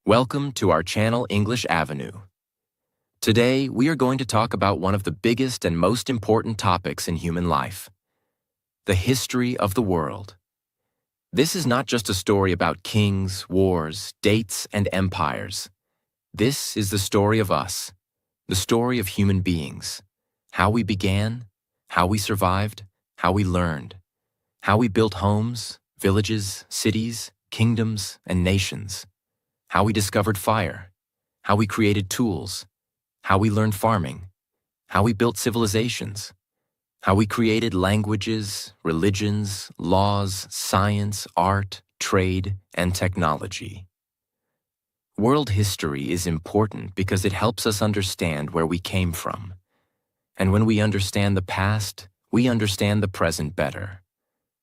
Welcome to our channel English Avenue. Today, we are going to talk about one of the biggest and most important topics in human life, the history of the world. This is not just a story about kings, wars, dates, and empires. This is the story of us, the story of human beings, how we began, how we survived, how we learned, how we built homes, villages, cities, kingdoms, and nations. How we discovered fire, how we created tools, how we learned farming, how we built civilizations, how we created languages, religions, laws, science, art, trade, and technology. World history is important because it helps us understand where we came from. And when we understand the past, we understand the present better.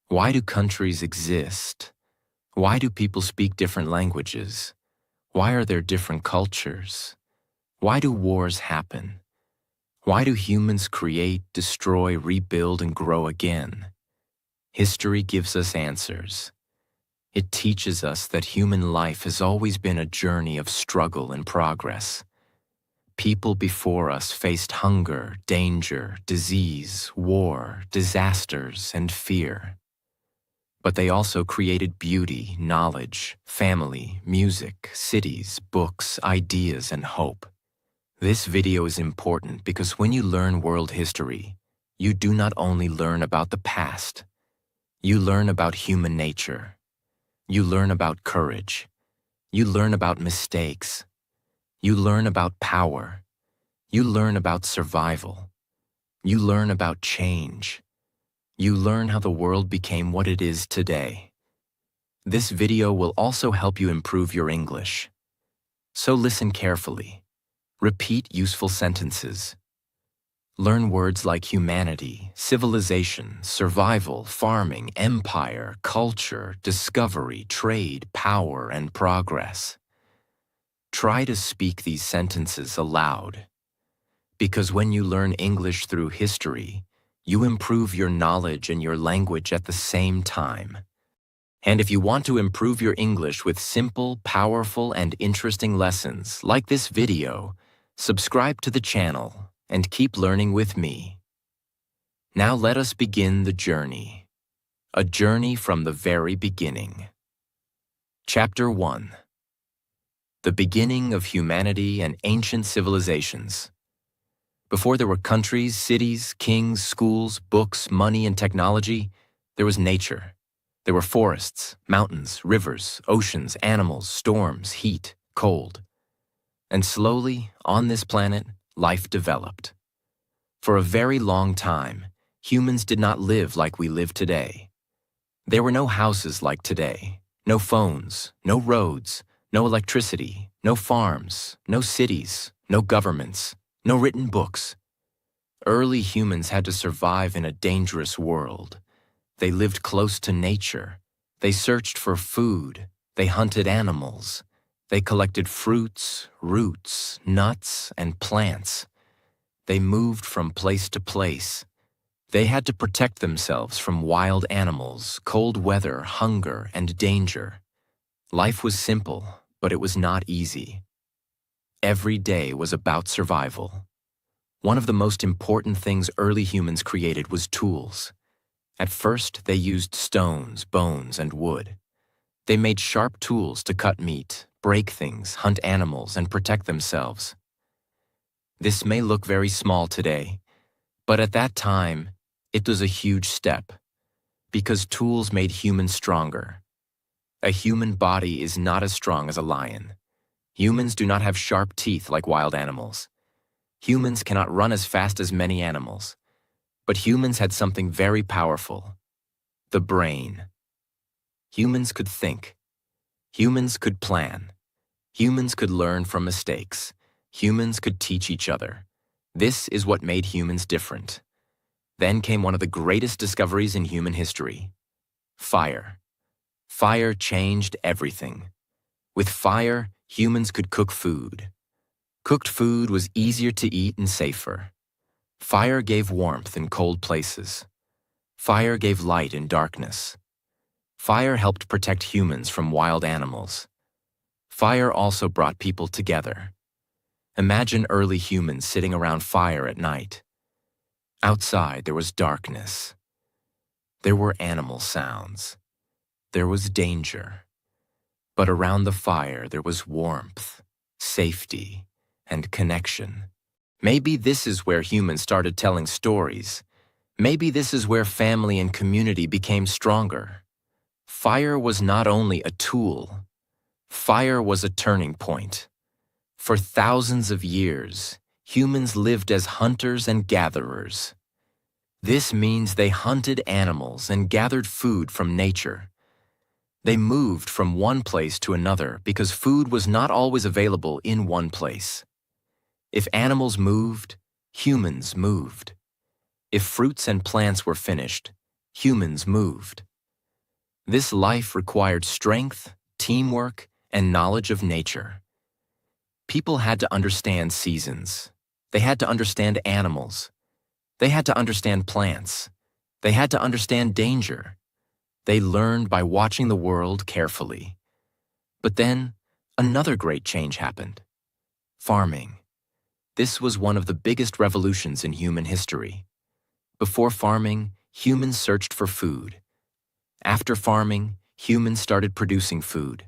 Why do countries exist? Why do people speak different languages? Why are there different cultures? Why do wars happen? Why do humans create, destroy, rebuild, and grow again? History gives us answers. It teaches us that human life has always been a journey of struggle and progress. People before us faced hunger, danger, disease, war, disasters, and fear. But they also created beauty, knowledge, family, music, cities, books, ideas, and hope. This video is important because when you learn world history, you do not only learn about the past. You learn about human nature. You learn about courage. You learn about mistakes. You learn about power. You learn about survival. You learn about change. You learn how the world became what it is today. This video will also help you improve your English. So listen carefully. Repeat useful sentences. Learn words like humanity, civilization, survival, farming, empire, culture, discovery, trade, power, and progress. Try to speak these sentences aloud. Because when you learn English through history, you improve your knowledge and your language at the same time. And if you want to improve your English with simple, powerful, and interesting lessons like this video, subscribe to the channel and keep learning with me. Now let us begin the journey. A journey from the very beginning. Chapter 1. The beginning of humanity and ancient civilizations. Before there were countries, cities, kings, schools, books, money, and technology, there was nature. There were forests, mountains, rivers, oceans, animals, storms, heat, cold. And slowly, on this planet, life developed. For a very long time, humans did not live like we live today. There were no houses like today, no phones, no roads, no electricity, no farms, no cities, no governments, no written books. Early humans had to survive in a dangerous world. They lived close to nature. They searched for food. They hunted animals. They collected fruits, roots, nuts, and plants. They moved from place to place. They had to protect themselves from wild animals, cold weather, hunger, and danger. Life was simple, but it was not easy. Every day was about survival. One of the most important things early humans created was tools. At first, they used stones, bones, and wood. They made sharp tools to cut meat, break things, hunt animals, and protect themselves. This may look very small today, but at that time, it was a huge step, because tools made humans stronger. A human body is not as strong as a lion. Humans do not have sharp teeth like wild animals. Humans cannot run as fast as many animals. But humans had something very powerful: the brain. Humans could think. Humans could plan. Humans could learn from mistakes. Humans could teach each other. This is what made humans different. Then came one of the greatest discoveries in human history: fire. Fire changed everything. With fire, humans could cook food. Cooked food was easier to eat and safer. Fire gave warmth in cold places. Fire gave light in darkness. Fire helped protect humans from wild animals. Fire also brought people together. Imagine early humans sitting around fire at night. Outside, there was darkness. There were animal sounds. There was danger. But around the fire, there was warmth, safety, and connection. Maybe this is where humans started telling stories. Maybe this is where family and community became stronger. Fire was not only a tool. Fire was a turning point. For thousands of years, humans lived as hunters and gatherers. This means they hunted animals and gathered food from nature. They moved from one place to another because food was not always available in one place. If animals moved, humans moved. If fruits and plants were finished, humans moved. This life required strength, teamwork, and knowledge of nature. People had to understand seasons. They had to understand animals. They had to understand plants. They had to understand danger. They learned by watching the world carefully. But then, another great change happened. Farming. This was one of the biggest revolutions in human history. Before farming, humans searched for food. After farming, humans started producing food.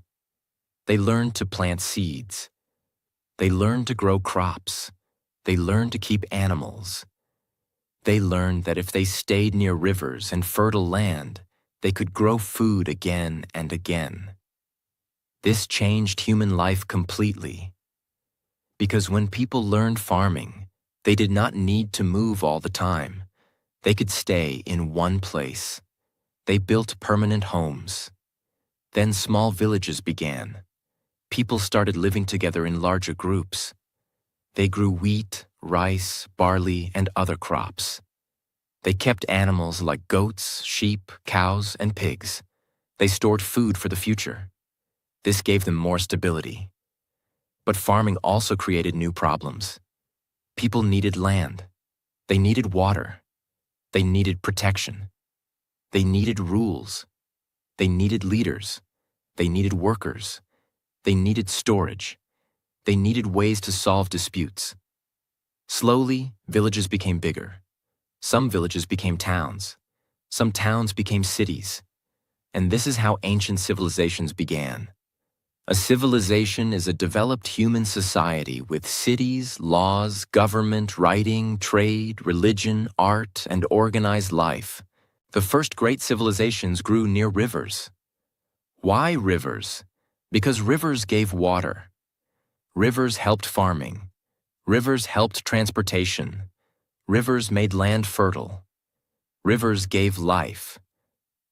They learned to plant seeds. They learned to grow crops. They learned to keep animals. They learned that if they stayed near rivers and fertile land, they could grow food again and again. This changed human life completely. Because when people learned farming, they did not need to move all the time. They could stay in one place. They built permanent homes. Then small villages began. People started living together in larger groups. They grew wheat, rice, barley, and other crops. They kept animals like goats, sheep, cows, and pigs. They stored food for the future. This gave them more stability. But farming also created new problems. People needed land. They needed water. They needed protection. They needed rules. They needed leaders. They needed workers. They needed storage. They needed ways to solve disputes. Slowly, villages became bigger. Some villages became towns. Some towns became cities. And this is how ancient civilizations began. A civilization is a developed human society with cities, laws, government, writing, trade, religion, art, and organized life. The first great civilizations grew near rivers. Why rivers? Because rivers gave water. Rivers helped farming. Rivers helped transportation. Rivers made land fertile. Rivers gave life.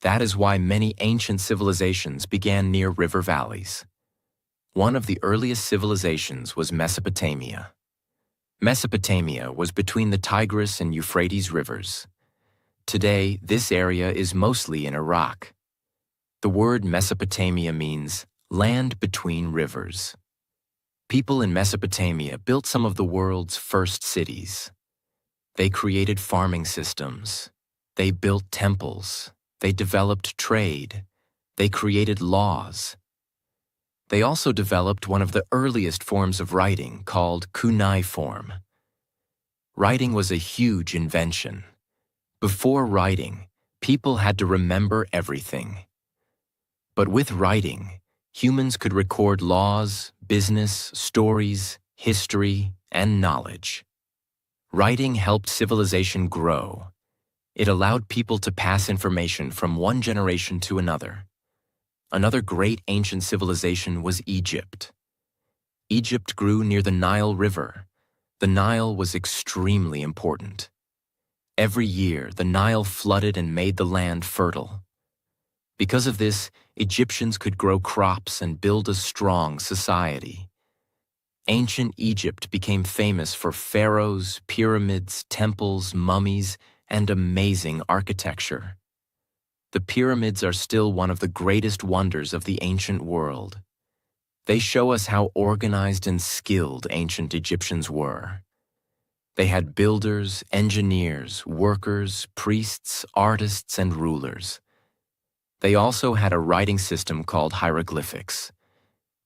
That is why many ancient civilizations began near river valleys. One of the earliest civilizations was Mesopotamia. Mesopotamia was between the Tigris and Euphrates rivers. Today, this area is mostly in Iraq. The word Mesopotamia means land between rivers. People in Mesopotamia built some of the world's first cities. They created farming systems. They built temples. They developed trade. They created laws. They also developed one of the earliest forms of writing called cuneiform. Writing was a huge invention. Before writing, people had to remember everything. But with writing, humans could record laws, business, stories, history, and knowledge. Writing helped civilization grow. It allowed people to pass information from one generation to another. Another great ancient civilization was Egypt. Egypt grew near the Nile River. The Nile was extremely important. Every year, the Nile flooded and made the land fertile. Because of this, Egyptians could grow crops and build a strong society. Ancient Egypt became famous for pharaohs, pyramids, temples, mummies, and amazing architecture. The pyramids are still one of the greatest wonders of the ancient world. They show us how organized and skilled ancient Egyptians were. They had builders, engineers, workers, priests, artists, and rulers. They also had a writing system called hieroglyphics.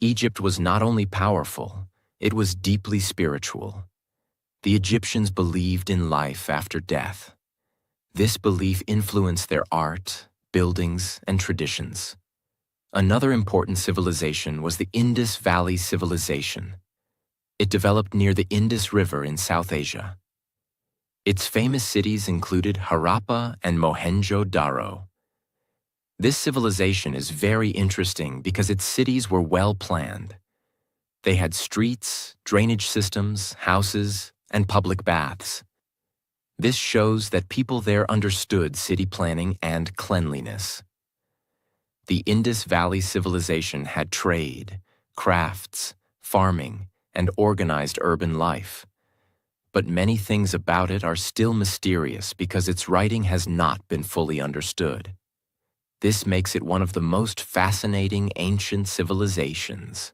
Egypt was not only powerful, it was deeply spiritual. The Egyptians believed in life after death. This belief influenced their art, buildings, and traditions. Another important civilization was the Indus Valley Civilization. It developed near the Indus River in South Asia. Its famous cities included Harappa and Mohenjo-daro. This civilization is very interesting because its cities were well planned. They had streets, drainage systems, houses, and public baths. This shows that people there understood city planning and cleanliness. The Indus Valley Civilization had trade, crafts, farming, and organized urban life. But many things about it are still mysterious because its writing has not been fully understood. This makes it one of the most fascinating ancient civilizations.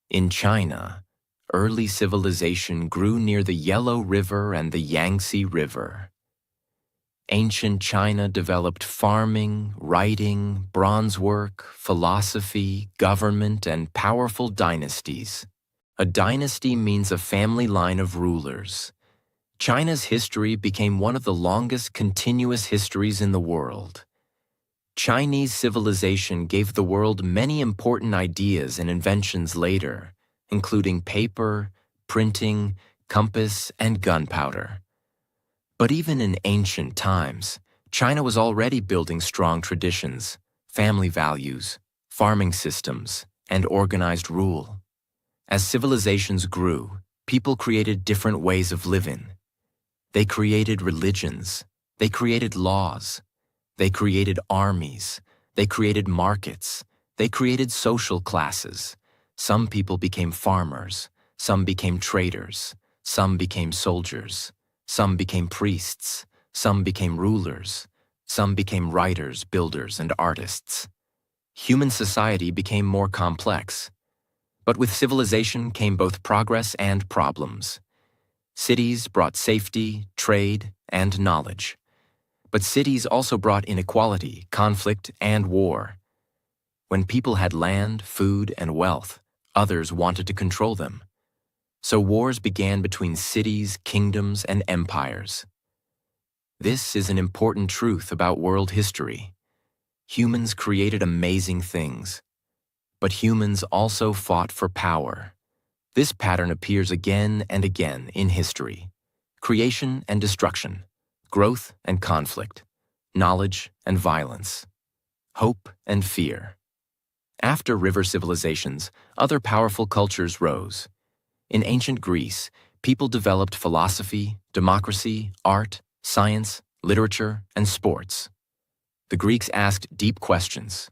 In China, early civilization grew near the Yellow River and the Yangtze River. Ancient China developed farming, writing, bronze work, philosophy, government, and powerful dynasties. A dynasty means a family line of rulers. China's history became one of the longest continuous histories in the world. Chinese civilization gave the world many important ideas and inventions later, including paper, printing, compass, and gunpowder. But even in ancient times, China was already building strong traditions, family values, farming systems, and organized rule. As civilizations grew, people created different ways of living. They created religions, they created laws, they created armies, they created markets, they created social classes. Some people became farmers, some became traders, some became soldiers, some became priests, some became rulers, some became writers, builders, and artists. Human society became more complex. But with civilization came both progress and problems. Cities brought safety, trade, and knowledge. But cities also brought inequality, conflict, and war. When people had land, food, and wealth, others wanted to control them. So wars began between cities, kingdoms, and empires. This is an important truth about world history. Humans created amazing things, but humans also fought for power. This pattern appears again and again in history. Creation and destruction, growth and conflict, knowledge and violence, hope and fear. After river civilizations, other powerful cultures rose. In ancient Greece, people developed philosophy, democracy, art, science, literature, and sports. The Greeks asked deep questions.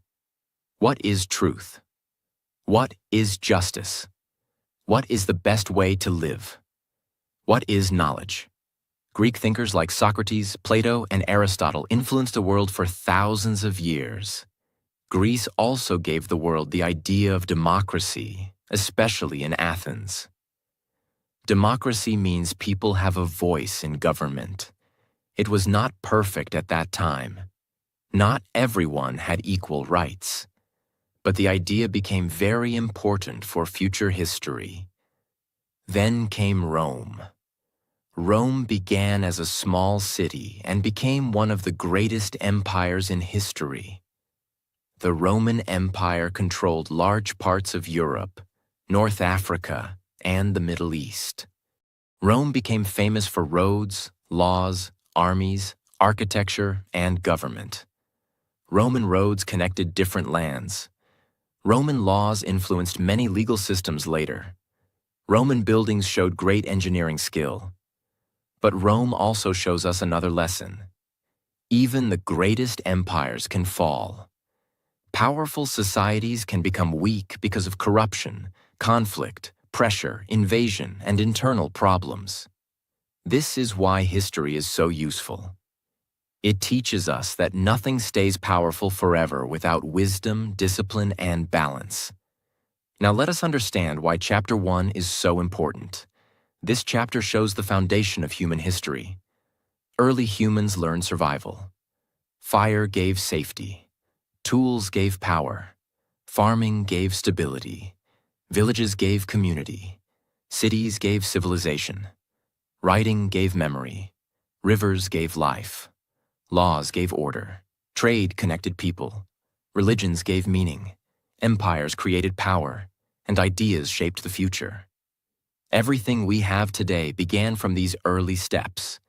What is truth? What is justice? What is the best way to live? What is knowledge? Greek thinkers like Socrates, Plato, and Aristotle influenced the world for thousands of years. Greece also gave the world the idea of democracy, especially in Athens. Democracy means people have a voice in government. It was not perfect at that time. Not everyone had equal rights. But the idea became very important for future history. Then came Rome. Rome began as a small city and became one of the greatest empires in history. The Roman Empire controlled large parts of Europe, North Africa, and the Middle East. Rome became famous for roads, laws, armies, architecture, and government. Roman roads connected different lands. Roman laws influenced many legal systems later. Roman buildings showed great engineering skill. But Rome also shows us another lesson. Even the greatest empires can fall. Powerful societies can become weak because of corruption, conflict, pressure, invasion, and internal problems. This is why history is so useful. It teaches us that nothing stays powerful forever without wisdom, discipline, and balance. Now let us understand why Chapter 1 is so important. This chapter shows the foundation of human history. Early humans learned survival. Fire gave safety. Tools gave power. Farming gave stability. Villages gave community. Cities gave civilization. Writing gave memory. Rivers gave life. Laws gave order. Trade connected people. Religions gave meaning. Empires created power. And ideas shaped the future. Everything we have today began from these early steps.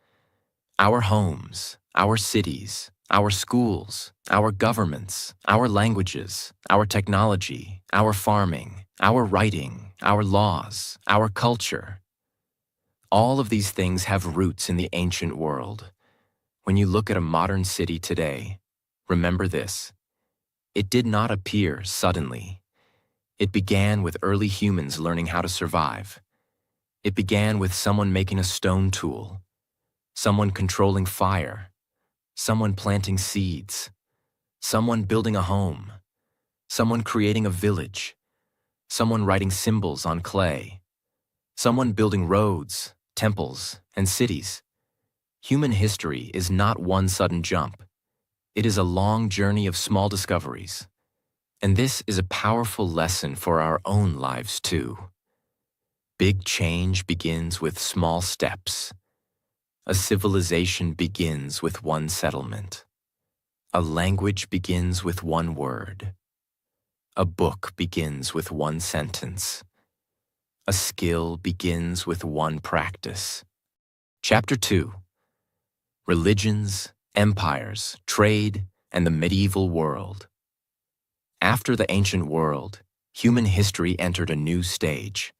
Our homes, our cities, our schools, our governments, our languages, our technology, our farming, our writing, our laws, our culture. All of these things have roots in the ancient world. When you look at a modern city today, remember this. It did not appear suddenly. It began with early humans learning how to survive. It began with someone making a stone tool, someone controlling fire, someone planting seeds, someone building a home, someone creating a village, someone writing symbols on clay, someone building roads, temples, and cities. Human history is not one sudden jump. It is a long journey of small discoveries. And this is a powerful lesson for our own lives too. Big change begins with small steps. A civilization begins with one settlement. A language begins with one word. A book begins with one sentence. A skill begins with one practice. Chapter 2. Religions, empires, trade, and the medieval world. After the ancient world, human history entered a new stage.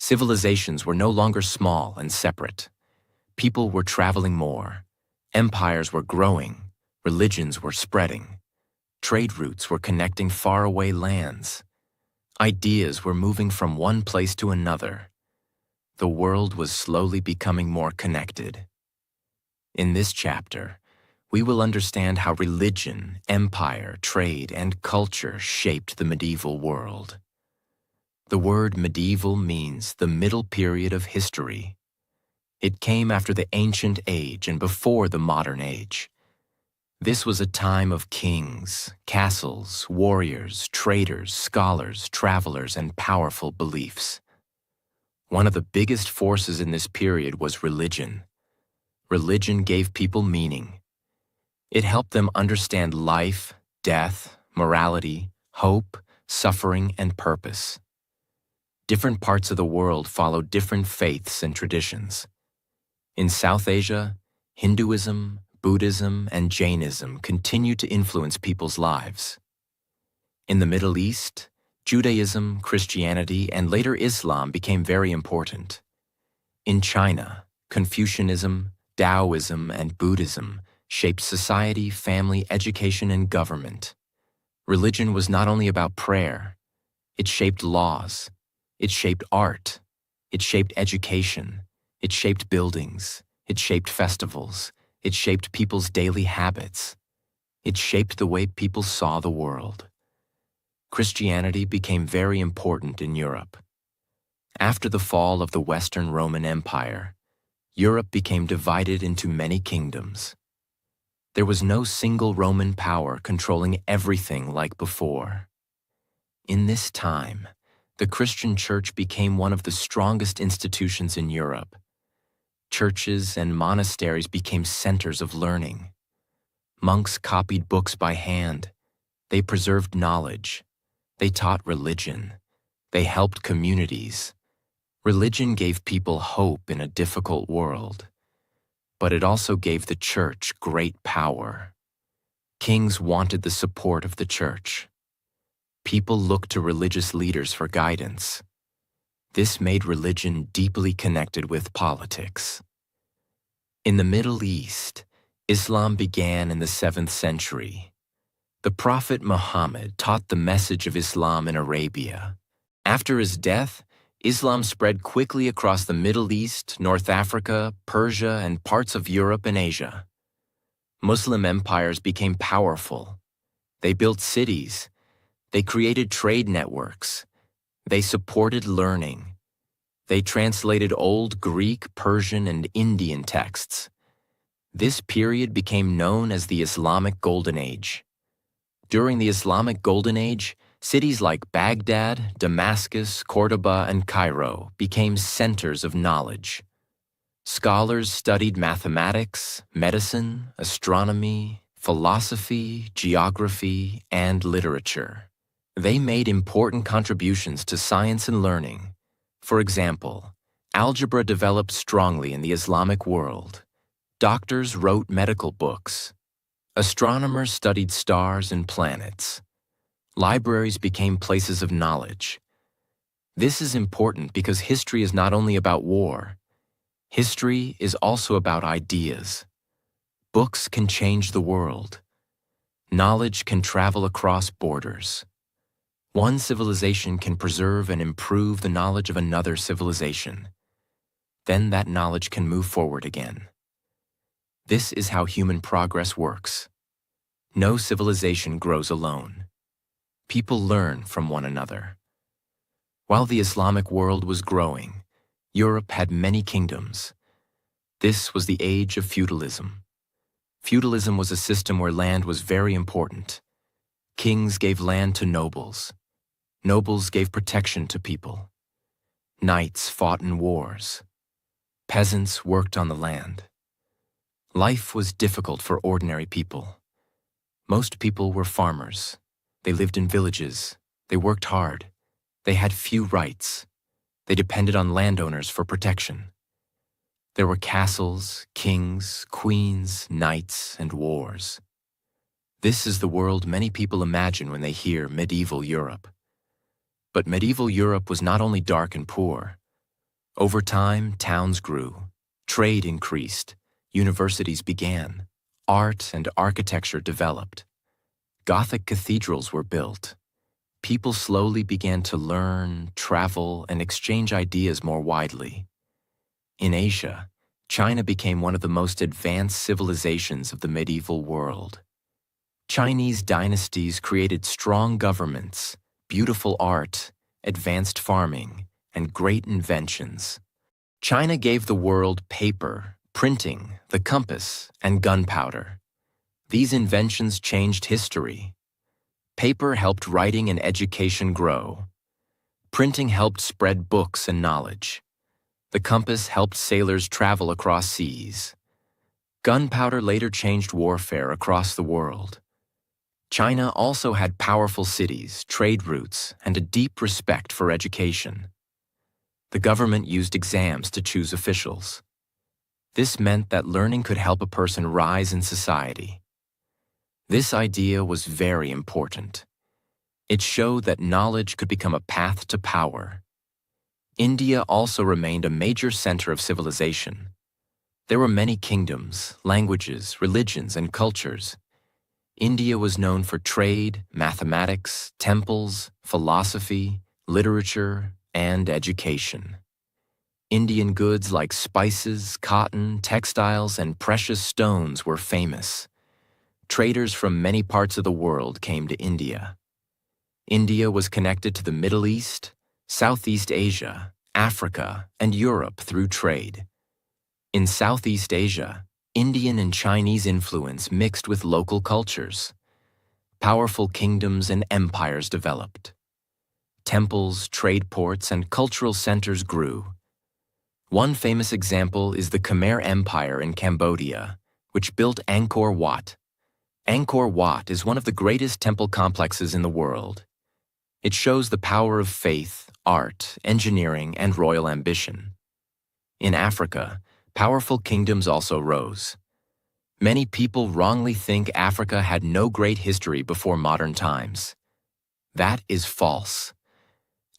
Civilizations were no longer small and separate. People were traveling more. Empires were growing. Religions were spreading. Trade routes were connecting faraway lands. Ideas were moving from one place to another. The world was slowly becoming more connected. In this chapter, we will understand how religion, empire, trade, and culture shaped the medieval world. The word medieval means the middle period of history. It came after the ancient age and before the modern age. This was a time of kings, castles, warriors, traders, scholars, travelers, and powerful beliefs. One of the biggest forces in this period was religion. Religion gave people meaning. It helped them understand life, death, morality, hope, suffering, and purpose. Different parts of the world followed different faiths and traditions. In South Asia, Hinduism, Buddhism, and Jainism continued to influence people's lives. In the Middle East, Judaism, Christianity, and later Islam became very important. In China, Confucianism, Taoism, and Buddhism shaped society, family, education, and government. Religion was not only about prayer. It shaped laws. It shaped art. It shaped education. It shaped buildings. It shaped festivals. It shaped people's daily habits. It shaped the way people saw the world. Christianity became very important in Europe. After the fall of the Western Roman Empire, Europe became divided into many kingdoms. There was no single Roman power controlling everything like before. In this time, the Christian church became one of the strongest institutions in Europe. Churches and monasteries became centers of learning. Monks copied books by hand. They preserved knowledge. They taught religion. They helped communities. Religion gave people hope in a difficult world. But it also gave the church great power. Kings wanted the support of the church. People looked to religious leaders for guidance. This made religion deeply connected with politics. In the Middle East, Islam began in the 7th century. The Prophet Muhammad taught the message of Islam in Arabia. After his death, Islam spread quickly across the Middle East, North Africa, Persia, and parts of Europe and Asia. Muslim empires became powerful. They built cities. They created trade networks. They supported learning. They translated Old Greek, Persian, and Indian texts. This period became known as the Islamic Golden Age. During the Islamic Golden Age, Cities like Baghdad, Damascus, Cordoba, and Cairo became centers of knowledge. Scholars studied mathematics, medicine, astronomy, philosophy, geography, and literature. They made important contributions to science and learning. For example, algebra developed strongly in the Islamic world. Doctors wrote medical books. Astronomers studied stars and planets. Libraries became places of knowledge. This is important because history is not only about war. History is also about ideas. Books can change the world. Knowledge can travel across borders. One civilization can preserve and improve the knowledge of another civilization. Then that knowledge can move forward again. This is how human progress works. No civilization grows alone. People learn from one another. While the Islamic world was growing, Europe had many kingdoms. This was the age of feudalism. Feudalism was a system where land was very important. Kings gave land to nobles. Nobles gave protection to people. Knights fought in wars. Peasants worked on the land. Life was difficult for ordinary people. Most people were farmers. They lived in villages. They worked hard. They had few rights. They depended on landowners for protection. There were castles, kings, queens, knights, and wars. This is the world many people imagine when they hear medieval Europe. But medieval Europe was not only dark and poor. Over time, towns grew, trade increased, universities began, art and architecture developed. Gothic cathedrals were built. People slowly began to learn, travel, and exchange ideas more widely. In Asia, China became one of the most advanced civilizations of the medieval world. Chinese dynasties created strong governments, beautiful art, advanced farming, and great inventions. China gave the world paper, printing, the compass, and gunpowder. These inventions changed history. Paper helped writing and education grow. Printing helped spread books and knowledge. The compass helped sailors travel across seas. Gunpowder later changed warfare across the world. China also had powerful cities, trade routes, and a deep respect for education. The government used exams to choose officials. This meant that learning could help a person rise in society. This idea was very important. It showed that knowledge could become a path to power. India also remained a major center of civilization. There were many kingdoms, languages, religions, and cultures. India was known for trade, mathematics, temples, philosophy, literature, and education. Indian goods like spices, cotton, textiles, and precious stones were famous. Traders from many parts of the world came to India. India was connected to the Middle East, Southeast Asia, Africa, and Europe through trade. In Southeast Asia, Indian and Chinese influence mixed with local cultures. Powerful kingdoms and empires developed. Temples, trade ports, and cultural centers grew. One famous example is the Khmer Empire in Cambodia, which built Angkor Wat. Angkor Wat is one of the greatest temple complexes in the world. It shows the power of faith, art, engineering, and royal ambition. In Africa, powerful kingdoms also rose. Many people wrongly think Africa had no great history before modern times. That is false.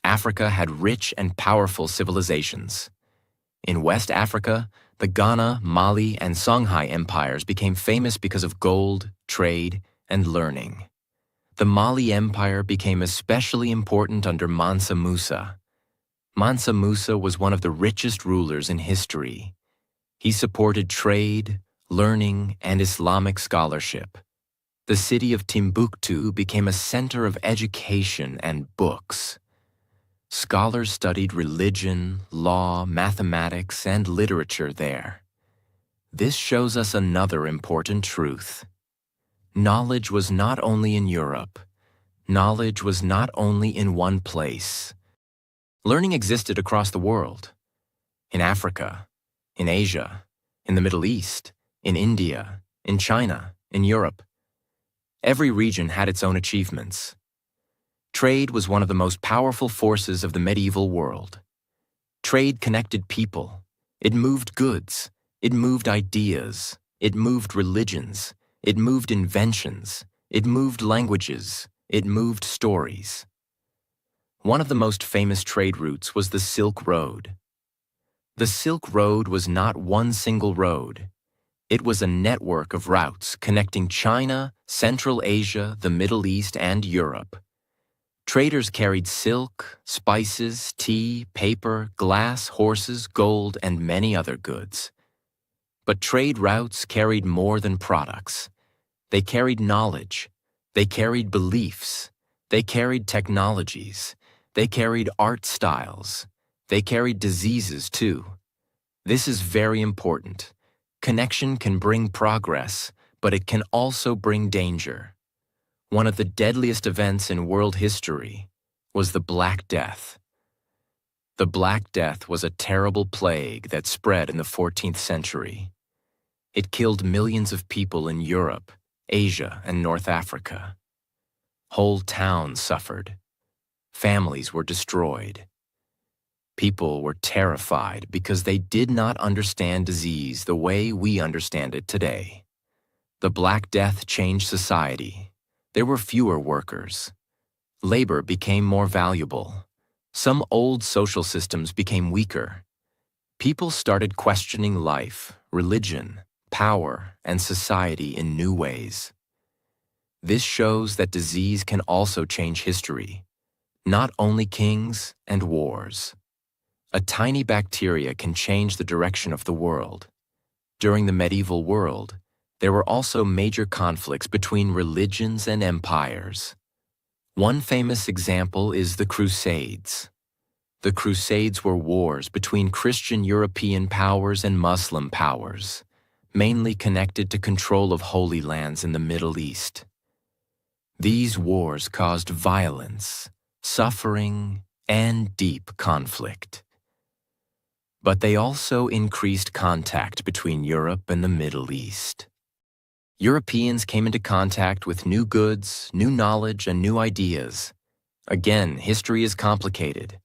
Africa had rich and powerful civilizations. In West Africa, the Ghana, Mali, and Songhai empires became famous because of gold, trade, and learning. The Mali Empire became especially important under Mansa Musa. Mansa Musa was one of the richest rulers in history. He supported trade, learning, and Islamic scholarship. The city of Timbuktu became a center of education and books. Scholars studied religion, law, mathematics, and literature there. This shows us another important truth. Knowledge was not only in Europe. Knowledge was not only in one place. Learning existed across the world. In Africa, in Asia, in the Middle East, in India, in China, in Europe. Every region had its own achievements. Trade was one of the most powerful forces of the medieval world. Trade connected people. It moved goods. It moved ideas. It moved religions. It moved inventions. It moved languages. It moved stories. One of the most famous trade routes was the Silk Road. The Silk Road was not one single road. It was a network of routes connecting China, Central Asia, the Middle East, and Europe. Traders carried silk, spices, tea, paper, glass, horses, gold, and many other goods. But trade routes carried more than products. They carried knowledge. They carried beliefs. They carried technologies. They carried art styles. They carried diseases, too. This is very important. Connection can bring progress, but it can also bring danger. One of the deadliest events in world history was the Black Death. The Black Death was a terrible plague that spread in the 14th century. It killed millions of people in Europe, Asia, and North Africa. Whole towns suffered. Families were destroyed. People were terrified because they did not understand disease the way we understand it today. The Black Death changed society. There were fewer workers. Labor became more valuable. Some old social systems became weaker. People started questioning life, religion, power, and society in new ways. This shows that disease can also change history, not only kings and wars. A tiny bacteria can change the direction of the world. During the medieval world, there were also major conflicts between religions and empires. One famous example is the Crusades. The Crusades were wars between Christian European powers and Muslim powers, mainly connected to control of holy lands in the Middle East. These wars caused violence, suffering, and deep conflict. But they also increased contact between Europe and the Middle East. Europeans came into contact with new goods, new knowledge, and new ideas. Again, history is complicated.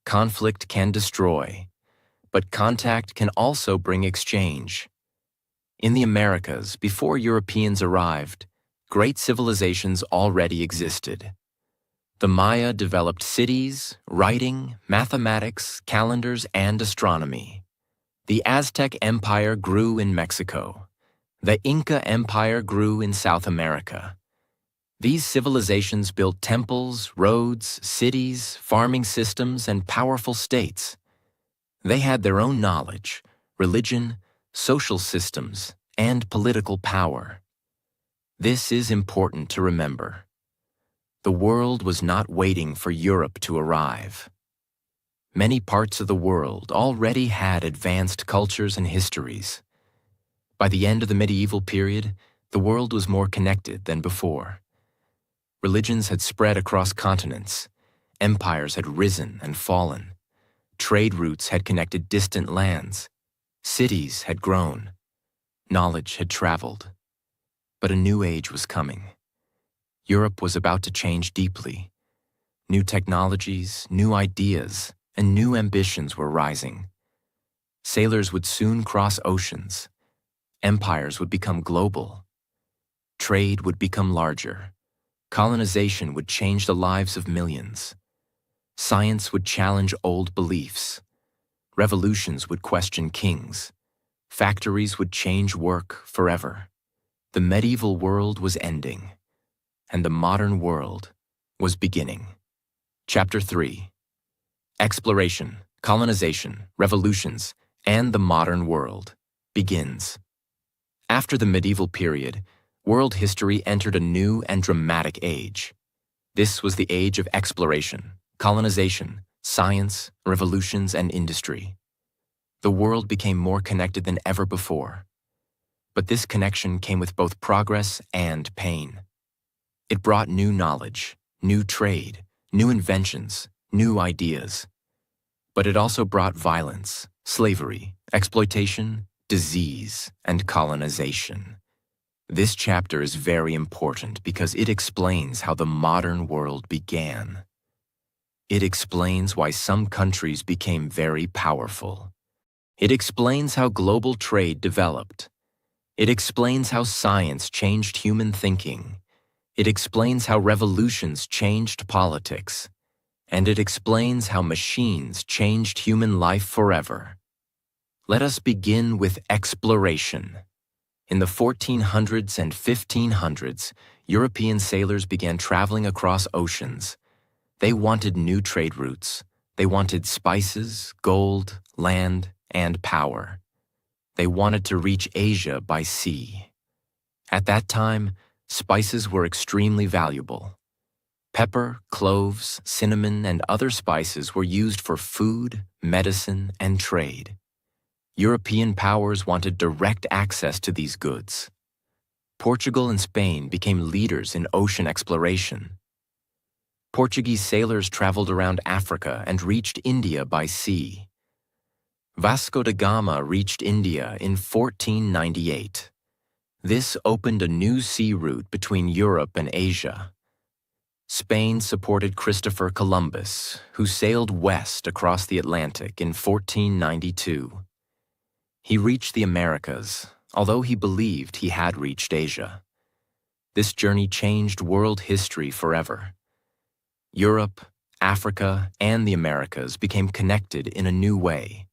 Conflict can destroy, but contact can also bring exchange. In the Americas, before Europeans arrived, great civilizations already existed. The Maya developed cities, writing, mathematics, calendars, and astronomy. The Aztec Empire grew in Mexico. The Inca Empire grew in South America. These civilizations built temples, roads, cities, farming systems, and powerful states. They had their own knowledge, religion, social systems, and political power. This is important to remember. The world was not waiting for Europe to arrive. Many parts of the world already had advanced cultures and histories. By the end of the medieval period, the world was more connected than before. Religions had spread across continents. Empires had risen and fallen. Trade routes had connected distant lands. Cities had grown. Knowledge had traveled. But a new age was coming. Europe was about to change deeply. New technologies, new ideas, and new ambitions were rising. Sailors would soon cross oceans. Empires would become global. Trade would become larger. Colonization would change the lives of millions. Science would challenge old beliefs. Revolutions would question kings. Factories would change work forever. The medieval world was ending, and the modern world was beginning. Chapter 3. Exploration, colonization, revolutions, and the modern world begins. After the medieval period, world history entered a new and dramatic age. This was the age of exploration, colonization, science, revolutions, and industry. The world became more connected than ever before. But this connection came with both progress and pain. It brought new knowledge, new trade, new inventions, new ideas. But it also brought violence, slavery, exploitation, disease, and colonization. This chapter is very important because it explains how the modern world began. It explains why some countries became very powerful. It explains how global trade developed. It explains how science changed human thinking. It explains how revolutions changed politics. And it explains how machines changed human life forever. Let us begin with exploration. In the 1400s and 1500s, European sailors began traveling across oceans. They wanted new trade routes. They wanted spices, gold, land, and power. They wanted to reach Asia by sea. At that time, spices were extremely valuable. Pepper, cloves, cinnamon, and other spices were used for food, medicine, and trade. European powers wanted direct access to these goods. Portugal and Spain became leaders in ocean exploration. Portuguese sailors traveled around Africa and reached India by sea. Vasco da Gama reached India in 1498. This opened a new sea route between Europe and Asia. Spain supported Christopher Columbus, who sailed west across the Atlantic in 1492. He reached the Americas, although he believed he had reached Asia. This journey changed world history forever. Europe, Africa, and the Americas became connected in a new way.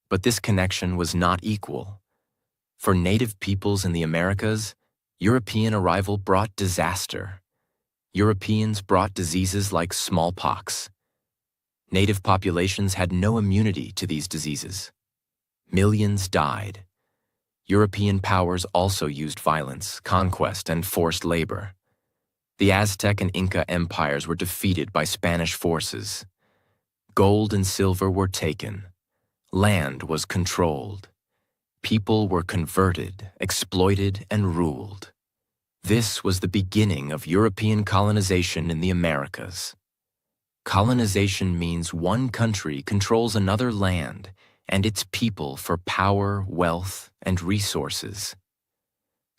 But this connection was not equal. For native peoples in the Americas, European arrival brought disaster. Europeans brought diseases like smallpox. Native populations had no immunity to these diseases. Millions died. European powers also used violence, conquest, and forced labor. The Aztec and Inca empires were defeated by Spanish forces. Gold and silver were taken. Land was controlled. People were converted, exploited, and ruled. This was the beginning of European colonization in the Americas. Colonization means one country controls another land and its people for power, wealth, and resources.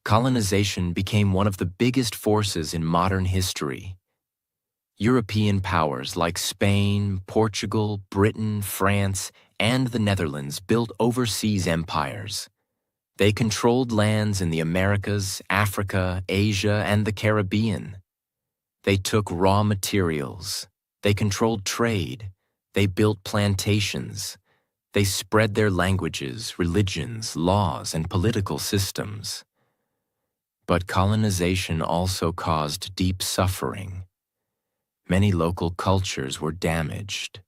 Colonization became one of the biggest forces in modern history. European powers like Spain, Portugal, Britain, France, and the Netherlands built overseas empires. They controlled lands in the Americas, Africa, Asia, and the Caribbean. They took raw materials. They controlled trade. They built plantations. They spread their languages, religions, laws, and political systems. But colonization also caused deep suffering. Many local cultures were damaged.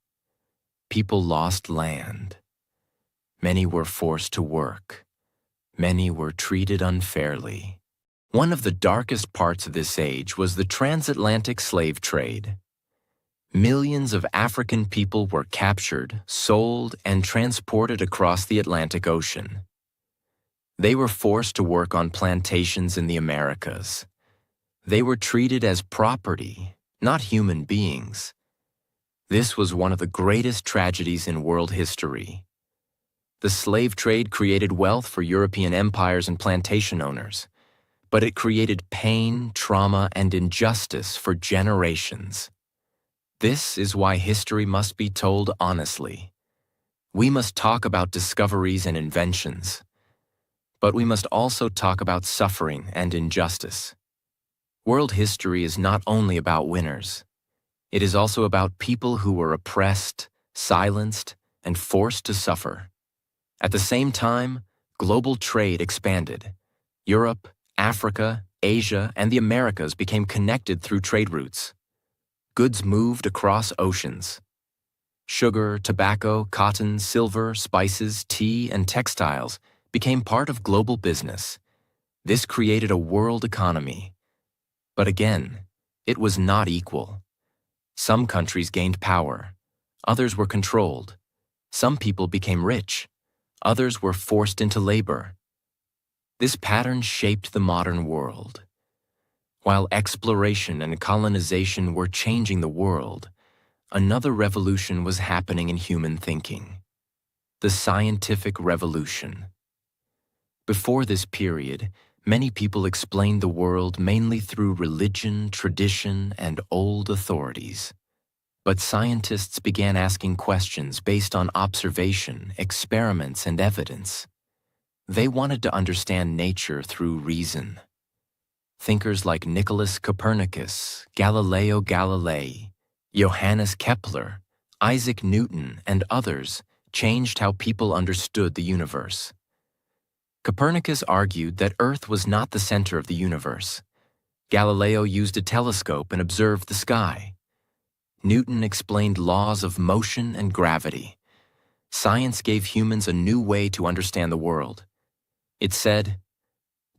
People lost land. Many were forced to work. Many were treated unfairly. One of the darkest parts of this age was the transatlantic slave trade. Millions of African people were captured, sold, and transported across the Atlantic Ocean. They were forced to work on plantations in the Americas. They were treated as property, not human beings. This was one of the greatest tragedies in world history. The slave trade created wealth for European empires and plantation owners, but it created pain, trauma, and injustice for generations. This is why history must be told honestly. We must talk about discoveries and inventions, but we must also talk about suffering and injustice. World history is not only about winners. It is also about people who were oppressed, silenced, and forced to suffer. At the same time, global trade expanded. Europe, Africa, Asia, and the Americas became connected through trade routes. Goods moved across oceans. Sugar, tobacco, cotton, silver, spices, tea, and textiles became part of global business. This created a world economy. But again, it was not equal. Some countries gained power. Others were controlled. Some people became rich. Others were forced into labor. This pattern shaped the modern world. While exploration and colonization were changing the world, another revolution was happening in human thinking: the scientific revolution. Before this period, many people explained the world mainly through religion, tradition, and old authorities. But scientists began asking questions based on observation, experiments, and evidence. They wanted to understand nature through reason. Thinkers like Nicholas Copernicus, Galileo Galilei, Johannes Kepler, Isaac Newton, and others changed how people understood the universe. Copernicus argued that Earth was not the center of the universe. Galileo used a telescope and observed the sky. Newton explained laws of motion and gravity. Science gave humans a new way to understand the world. It said,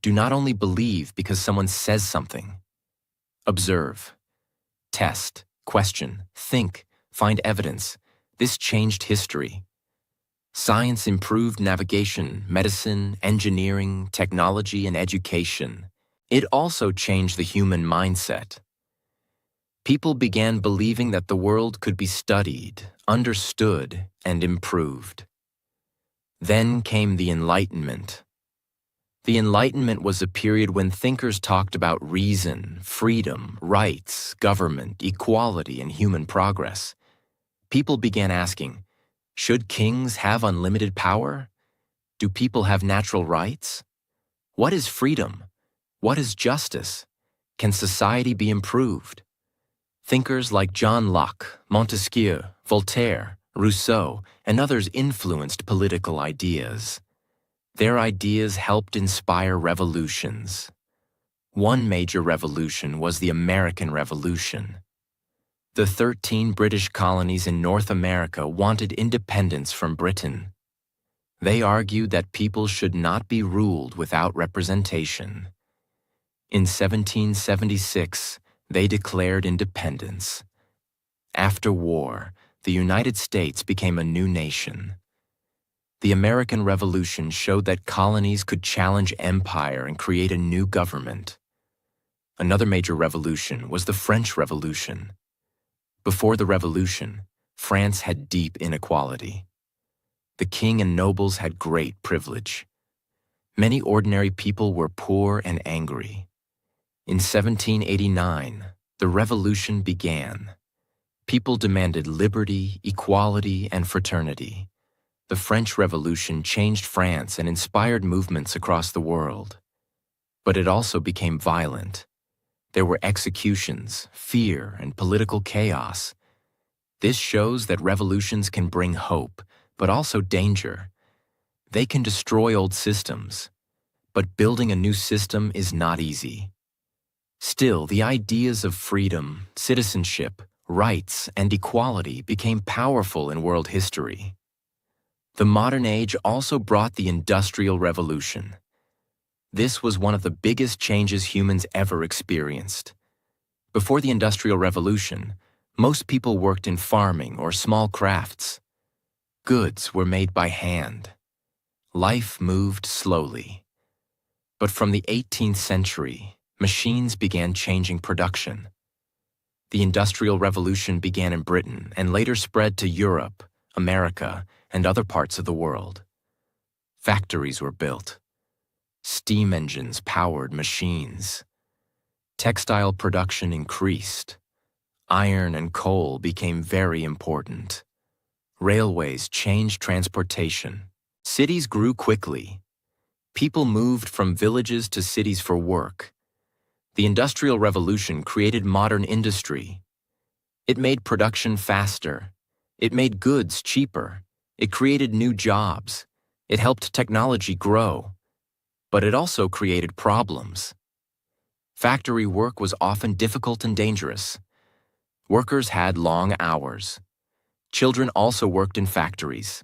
"Do not only believe because someone says something. Observe, test, question, think, find evidence." This changed history. Science improved navigation, medicine, engineering, technology, and education. It also changed the human mindset. People began believing that the world could be studied, understood, and improved. Then came the Enlightenment. The Enlightenment was a period when thinkers talked about reason, freedom, rights, government, equality, and human progress. People began asking, should kings have unlimited power? Do people have natural rights? What is freedom? What is justice? Can society be improved? Thinkers like John Locke, Montesquieu, Voltaire, Rousseau, and others influenced political ideas. Their ideas helped inspire revolutions. One major revolution was the American Revolution. The 13 British colonies in North America wanted independence from Britain. They argued that people should not be ruled without representation. In 1776, they declared independence. After war, the United States became a new nation. The American Revolution showed that colonies could challenge empire and create a new government. Another major revolution was the French Revolution. Before the Revolution, France had deep inequality. The king and nobles had great privilege. Many ordinary people were poor and angry. In 1789, the revolution began. People demanded liberty, equality, and fraternity. The French Revolution changed France and inspired movements across the world. But it also became violent. There were executions, fear, and political chaos. This shows that revolutions can bring hope, but also danger. They can destroy old systems, but building a new system is not easy. Still, the ideas of freedom, citizenship, rights, and equality became powerful in world history. The modern age also brought the Industrial Revolution. This was one of the biggest changes humans ever experienced. Before the Industrial Revolution, most people worked in farming or small crafts. Goods were made by hand. Life moved slowly. But from the 18th century, machines began changing production. The Industrial Revolution began in Britain and later spread to Europe, America, and other parts of the world. Factories were built. Steam engines powered machines. Textile production increased. Iron and coal became very important. Railways changed transportation. Cities grew quickly. People moved from villages to cities for work. The Industrial Revolution created modern industry. It made production faster. It made goods cheaper. It created new jobs. It helped technology grow. But it also created problems. Factory work was often difficult and dangerous. Workers had long hours. Children also worked in factories.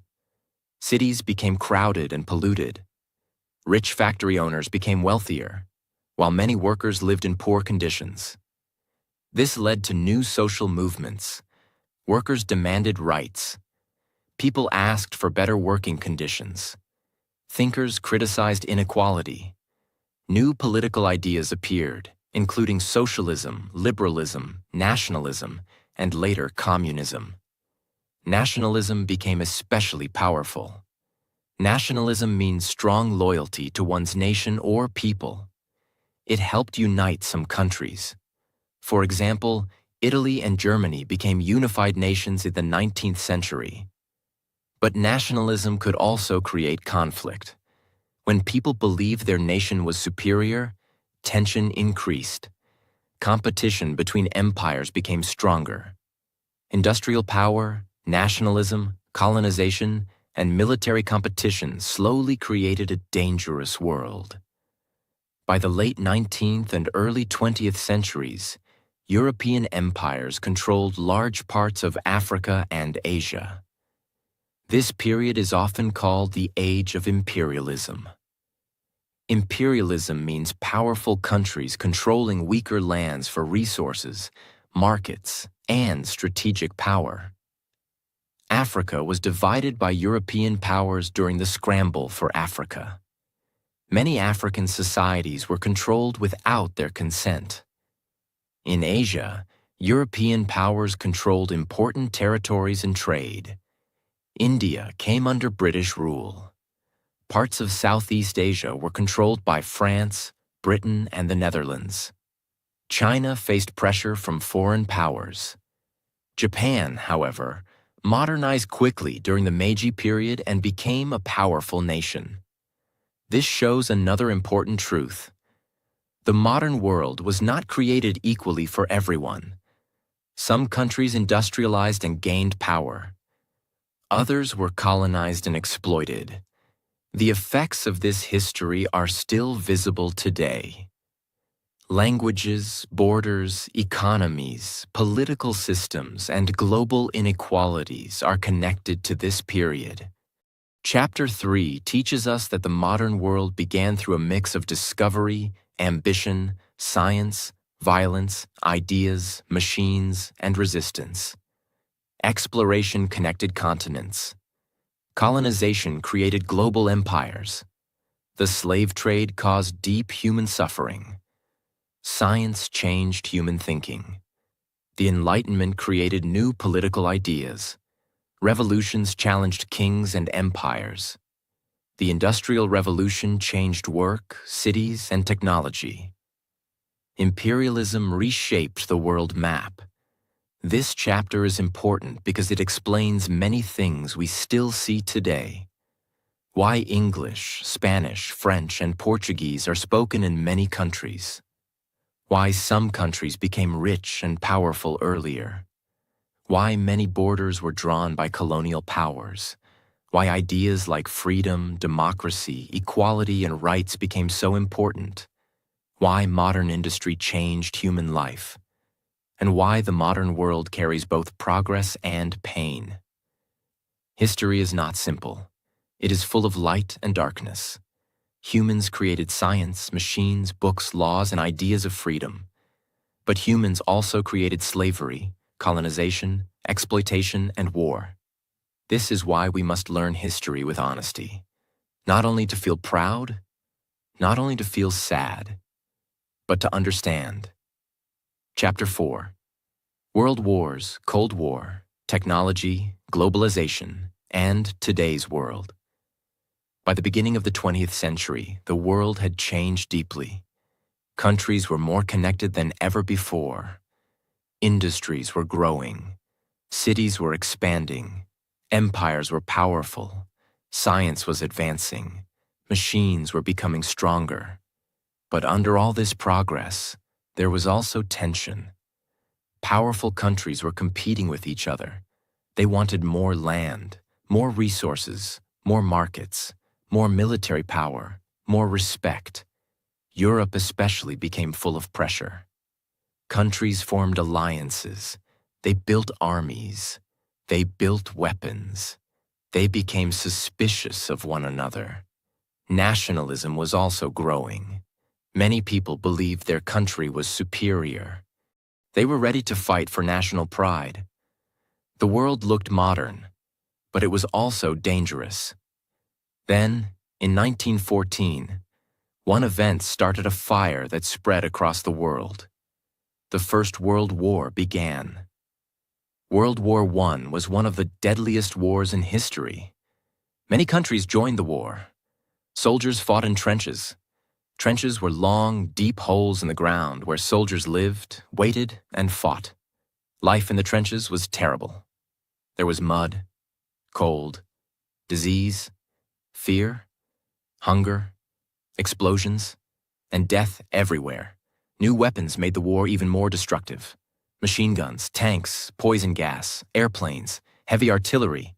Cities became crowded and polluted. Rich factory owners became wealthier, while many workers lived in poor conditions. This led to new social movements. Workers demanded rights. People asked for better working conditions. Thinkers criticized inequality. New political ideas appeared. including socialism, liberalism, nationalism, and later communism. Nationalism became especially powerful. Nationalism means strong loyalty to one's nation or people. It helped unite some countries. For example, Italy and Germany became unified nations in the 19th century. But nationalism could also create conflict. When people believed their nation was superior, tension increased. Competition between empires became stronger. Industrial power, nationalism, colonization, and military competition slowly created a dangerous world. By the late 19th and early 20th centuries, European empires controlled large parts of Africa and Asia. This period is often called the Age of Imperialism. Imperialism means powerful countries controlling weaker lands for resources, markets, and strategic power. Africa was divided by European powers during the scramble for Africa. Many African societies were controlled without their consent. In Asia, European powers controlled important territories and trade. India came under British rule. Parts of Southeast Asia were controlled by France, Britain, and the Netherlands. China faced pressure from foreign powers. Japan, however, modernized quickly during the Meiji period and became a powerful nation. This shows another important truth. The modern world was not created equally for everyone. Some countries industrialized and gained power. Others were colonized and exploited. The effects of this history are still visible today. Languages, borders, economies, political systems, and global inequalities are connected to this period. Chapter 3 teaches us that the modern world began through a mix of discovery, ambition, science, violence, ideas, machines, and resistance. Exploration connected continents. Colonization created global empires. The slave trade caused deep human suffering. Science changed human thinking. The Enlightenment created new political ideas. Revolutions challenged kings and empires. The Industrial Revolution changed work, cities, and technology. Imperialism reshaped the world map. This chapter is important because it explains many things we still see today. Why English, Spanish, French, and Portuguese are spoken in many countries. Why some countries became rich and powerful earlier. Why many borders were drawn by colonial powers. Why ideas like freedom, democracy, equality, and rights became so important. Why modern industry changed human life. And why the modern world carries both progress and pain. History is not simple. It is full of light and darkness. Humans created science, machines, books, laws, and ideas of freedom. But humans also created slavery, colonization, exploitation, and war. This is why we must learn history with honesty. Not only to feel proud, not only to feel sad, but to understand. Chapter 4. World Wars, Cold War, Technology, Globalization, and Today's World. By the beginning of the 20th century, the world had changed deeply. Countries were more connected than ever before. Industries were growing. Cities were expanding. Empires were powerful. Science was advancing. Machines were becoming stronger. But under all this progress, there was also tension. Powerful countries were competing with each other. They wanted more land, more resources, more markets, more military power, more respect. Europe especially became full of pressure. Countries formed alliances. They built armies. They built weapons. They became suspicious of one another. Nationalism was also growing. Many people believed their country was superior. They were ready to fight for national pride. The world looked modern, but it was also dangerous. Then, in 1914, One event started a fire that spread across the world. The First World War began. World War I was one of the deadliest wars in history. Many countries joined the war. Soldiers fought in trenches. Trenches were long, deep holes in the ground where soldiers lived, waited, and fought. Life in the trenches was terrible. There was mud, cold, disease, fear, hunger, explosions, and death everywhere. New weapons made the war even more destructive. Machine guns, tanks, poison gas, airplanes, heavy artillery.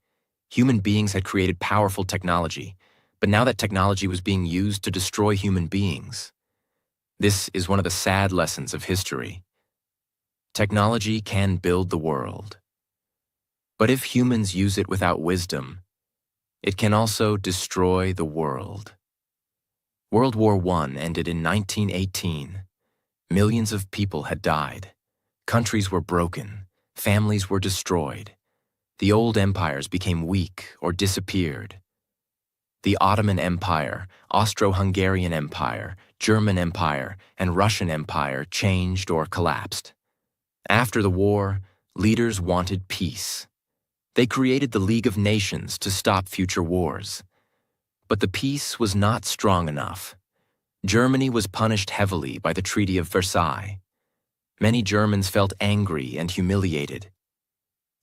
Human beings had created powerful technology, but now that technology was being used to destroy human beings. This is one of the sad lessons of history. Technology can build the world. But if humans use it without wisdom, it can also destroy the world. World War I ended in 1918. Millions of people had died. Countries were broken. Families were destroyed. The old empires became weak or disappeared. The Ottoman Empire, Austro-Hungarian Empire, German Empire, and Russian Empire changed or collapsed. After the war, leaders wanted peace. They created the League of Nations to stop future wars. But the peace was not strong enough. Germany was punished heavily by the Treaty of Versailles. Many Germans felt angry and humiliated.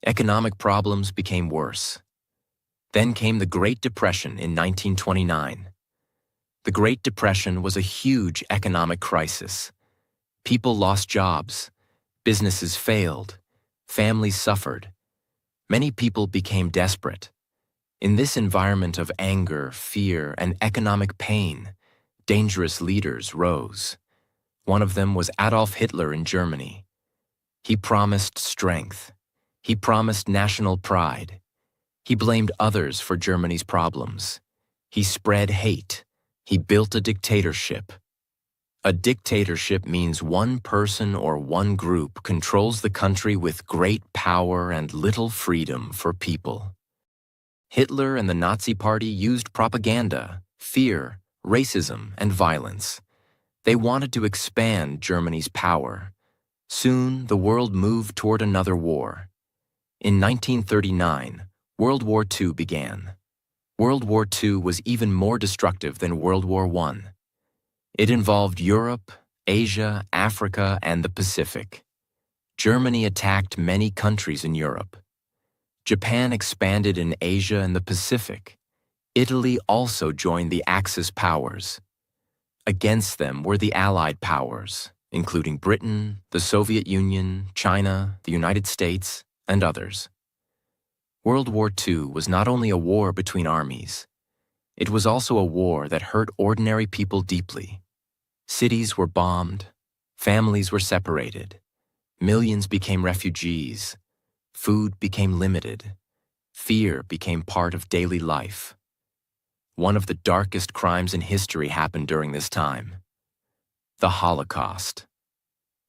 Economic problems became worse. Then came the Great Depression in 1929. The Great Depression was a huge economic crisis. People lost jobs. Businesses failed. Families suffered. Many people became desperate. In this environment of anger, fear, and economic pain, dangerous leaders rose. One of them was Adolf Hitler in Germany. He promised strength. He promised national pride. He blamed others for Germany's problems. He spread hate. He built a dictatorship. A dictatorship means one person or one group controls the country with great power and little freedom for people. Hitler and the Nazi Party used propaganda, fear, racism, and violence. They wanted to expand Germany's power. Soon, the world moved toward another war. In 1939, World War II began. World War II was even more destructive than World War I. It involved Europe, Asia, Africa, and the Pacific. Germany attacked many countries in Europe. Japan expanded in Asia and the Pacific. Italy also joined the Axis powers. Against them were the Allied powers, including Britain, the Soviet Union, China, the United States, and others. World War II was not only a war between armies. It was also a war that hurt ordinary people deeply. Cities were bombed. Families were separated. Millions became refugees. Food became limited. Fear became part of daily life. One of the darkest crimes in history happened during this time. The Holocaust.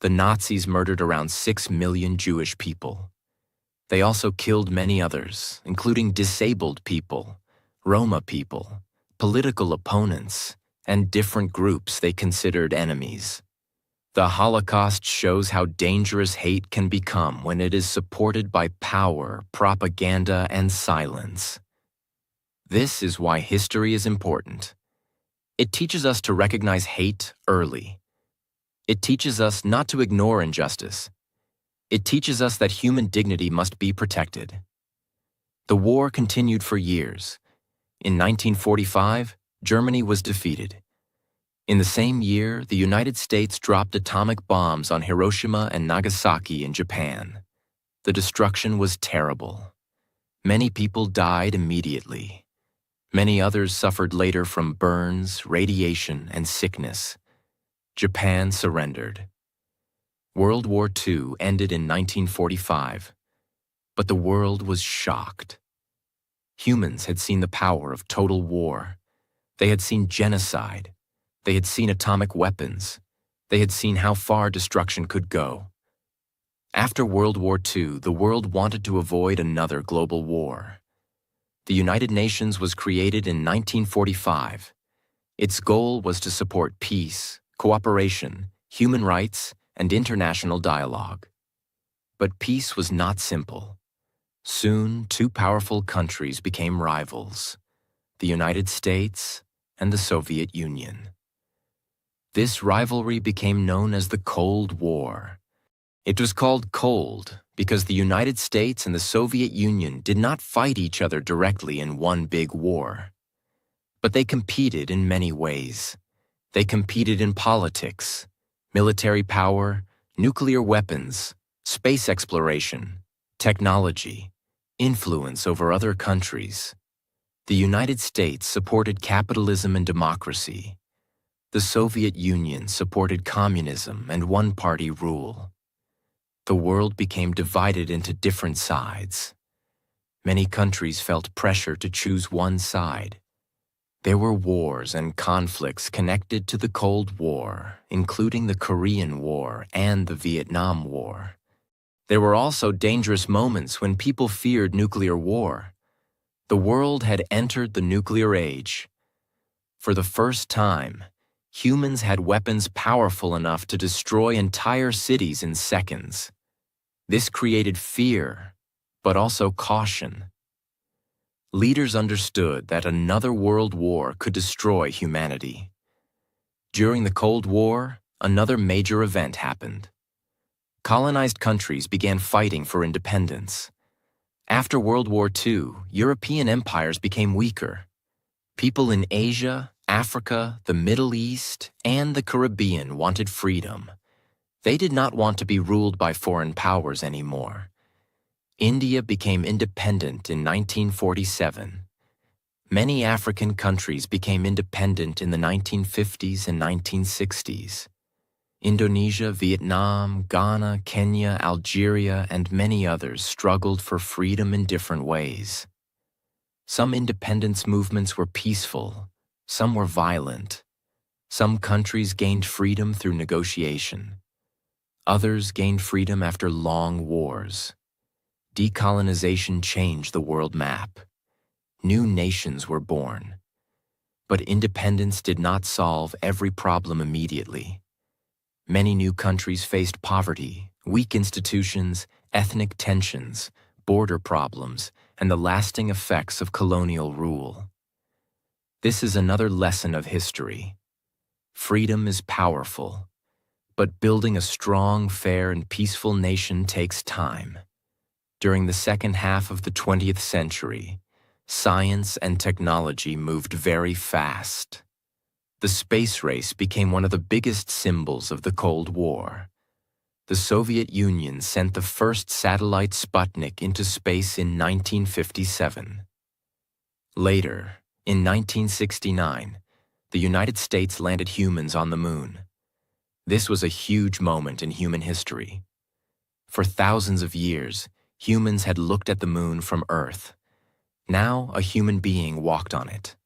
The Nazis murdered around 6 million Jewish people. They also killed many others, including disabled people, Roma people, political opponents, and different groups they considered enemies. The Holocaust shows how dangerous hate can become when it is supported by power, propaganda, and silence. This is why history is important. It teaches us to recognize hate early. It teaches us not to ignore injustice. It teaches us that human dignity must be protected. The war continued for years. In 1945, Germany was defeated. In the same year, the United States dropped atomic bombs on Hiroshima and Nagasaki in Japan. The destruction was terrible. Many people died immediately. Many others suffered later from burns, radiation, and sickness. Japan surrendered. World War II ended in 1945, but the world was shocked. Humans had seen the power of total war. They had seen genocide. They had seen atomic weapons. They had seen how far destruction could go. After World War II, the world wanted to avoid another global war. The United Nations was created in 1945. Its goal was to support peace, cooperation, human rights, and international dialogue. But peace was not simple. Soon, two powerful countries became rivals, the United States and the Soviet Union. This rivalry became known as the Cold War. It was called cold because the United States and the Soviet Union did not fight each other directly in one big war. But they competed in many ways. They competed in politics, military power, nuclear weapons, space exploration, technology, influence over other countries. The United States supported capitalism and democracy. The Soviet Union supported communism and one-party rule. The world became divided into different sides. Many countries felt pressure to choose one side. There were wars and conflicts connected to the Cold War, including the Korean War and the Vietnam War. There were also dangerous moments when people feared nuclear war. The world had entered the nuclear age. For the first time, humans had weapons powerful enough to destroy entire cities in seconds. This created fear, but also caution. Leaders understood that another world war could destroy humanity. During the Cold War, another major event happened. Colonized countries began fighting for independence. After World War II, European empires became weaker. People in Asia, Africa, the Middle East, and the Caribbean wanted freedom. They did not want to be ruled by foreign powers anymore. India became independent in 1947. Many African countries became independent in the 1950s and 1960s. Indonesia, Vietnam, Ghana, Kenya, Algeria, and many others struggled for freedom in different ways. Some independence movements were peaceful, some were violent. Some countries gained freedom through negotiation. Others gained freedom after long wars. Decolonization changed the world map. New nations were born. But independence did not solve every problem immediately. Many new countries faced poverty, weak institutions, ethnic tensions, border problems, and the lasting effects of colonial rule. This is another lesson of history. Freedom is powerful, but building a strong, fair, and peaceful nation takes time. During the second half of the 20th century, science and technology moved very fast. The space race became one of the biggest symbols of the Cold War. The Soviet Union sent the first satellite Sputnik into space in 1957. Later, in 1969, the United States landed humans on the moon. This was a huge moment in human history. For thousands of years, humans had looked at the moon from Earth. Now, a human being walked on it.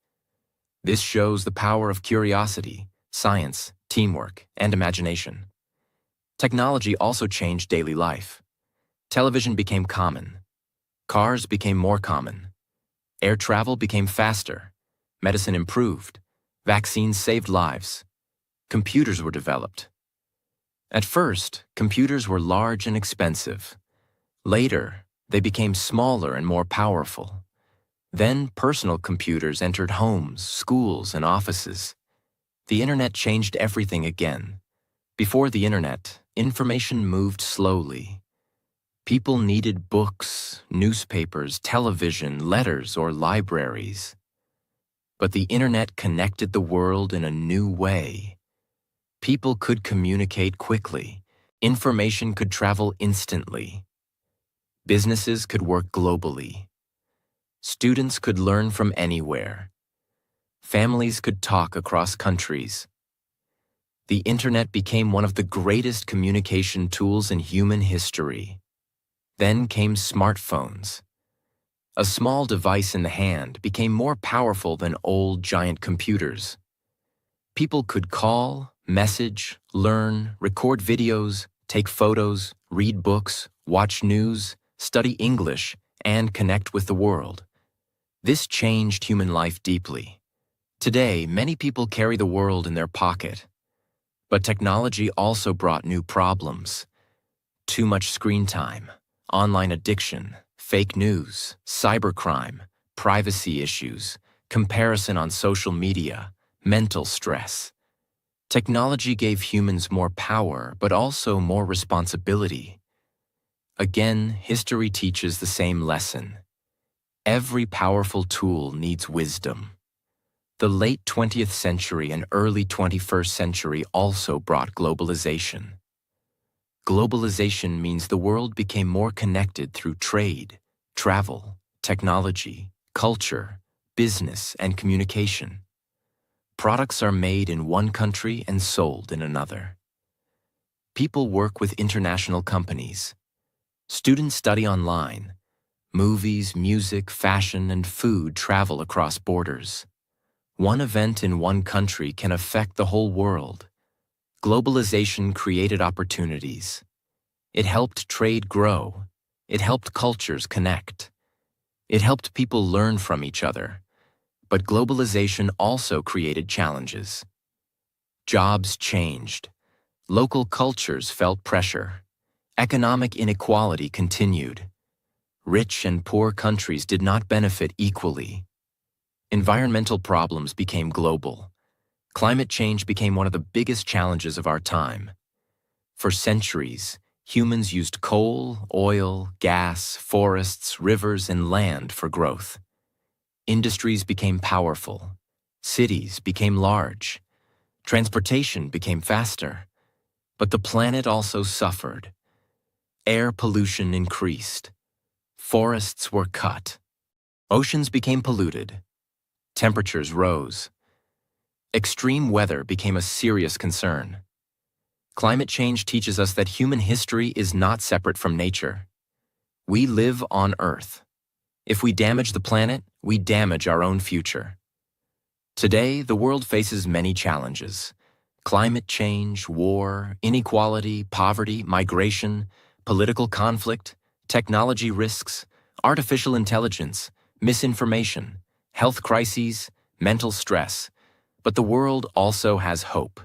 This shows the power of curiosity, science, teamwork, and imagination. Technology also changed daily life. Television became common. Cars became more common. Air travel became faster. Medicine improved. Vaccines saved lives. Computers were developed. At first, computers were large and expensive. Later, they became smaller and more powerful. Then personal computers entered homes, schools, and offices. The internet changed everything again. Before the internet, information moved slowly. People needed books, newspapers, television, letters, or libraries. But the internet connected the world in a new way. People could communicate quickly. Information could travel instantly. Businesses could work globally. Students could learn from anywhere. Families could talk across countries. The internet became one of the greatest communication tools in human history. Then came smartphones. A small device in the hand became more powerful than old giant computers. People could call, message, learn, record videos, take photos, read books, watch news, study English, and connect with the world. This changed human life deeply. Today, many people carry the world in their pocket. But technology also brought new problems. Too much screen time, online addiction, fake news, cybercrime, privacy issues, comparison on social media, mental stress. Technology gave humans more power, but also more responsibility. Again, history teaches the same lesson. Every powerful tool needs wisdom. The late 20th century and early 21st century also brought globalization. Globalization means the world became more connected through trade, travel, technology, culture, business, and communication. Products are made in one country and sold in another. People work with international companies. Students study online. Movies, music, fashion, and food travel across borders. One event in one country can affect the whole world. Globalization created opportunities. It helped trade grow. It helped cultures connect. It helped people learn from each other. But globalization also created challenges. Jobs changed. Local cultures felt pressure. Economic inequality continued. Rich and poor countries did not benefit equally. Environmental problems became global. Climate change became one of the biggest challenges of our time. For centuries, humans used coal, oil, gas, forests, rivers, and land for growth. Industries became powerful. Cities became large. Transportation became faster. But the planet also suffered. Air pollution increased. Forests were cut. Oceans became polluted. Temperatures rose. Extreme weather became a serious concern. Climate change teaches us that human history is not separate from nature. We live on Earth. If we damage the planet, we damage our own future. Today, the world faces many challenges. Climate change, war, inequality, poverty, migration, political conflict, technology risks, artificial intelligence, misinformation, health crises, mental stress. But the world also has hope.